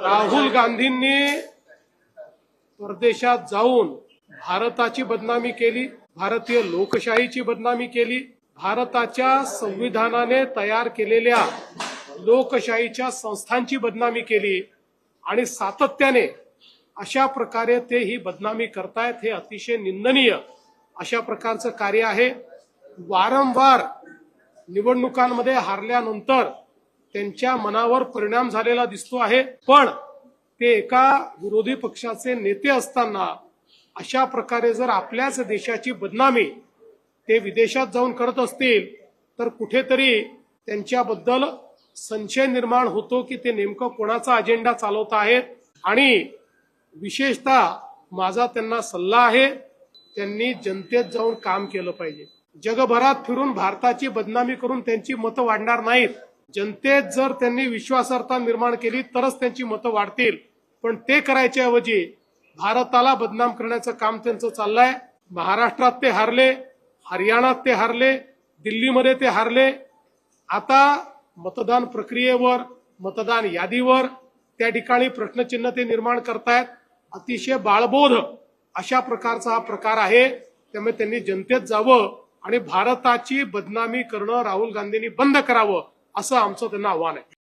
राहुल गांधींनी परदेशात जाऊन भारताची बदनामी केली, भारतीय लोकशाहीची बदनामी केली, भारताच्या संविधानाने तयार केलेल्या लोकशाहीच्या संस्थांची बदनामी केली आणि सातत्याने अशा प्रकारे ते ही बदनामी करतायत. हे अतिशय निंदनीय अशा प्रकारचं कार्य आहे. वारंवार निवडणुकांमध्ये हारल्यानंतर त्यांच्या मनावर परिणाम झालेला दिसतो आहे, पण ते एका विरोधी पक्षाचे नेते असताना अशा प्रकारे जर आपल्याच देशाची बदनामी ते विदेशात जाऊन करत असतील तर कुठेतरी त्यांच्याबद्दल संशय निर्माण होतो की ते नेमकं कोणाचा अजेंडा चालवत आहेत. आणि विशेषतः माझा त्यांना सल्ला आहे, त्यांनी जनतेत जाऊन काम केलं पाहिजे. जगभरात फिरून भारताची बदनामी करून त्यांची मतं वाढणार नाहीत. जनतेत जर त्यांनी विश्वासार्हता निर्माण केली तरच त्यांची मतं वाढतील, पण ते करायच्या ऐवजी भारताला बदनाम करण्याचं काम त्यांचं चाललंय. महाराष्ट्रात ते हारले, हरियाणात ते हारले, दिल्लीमध्ये ते हारले. आता मतदान प्रक्रियेवर, मतदान यादीवर त्या ठिकाणी प्रश्नचिन्ह ते निर्माण करतायत. अतिशय बाळबोध अशा प्रकारचा हा प्रकार आहे. त्यामुळे त्यांनी जनतेत जावं आणि भारताची बदनामी करणं राहुल गांधींनी बंद करावं असं आमचं त्यांना आव्हान आहे.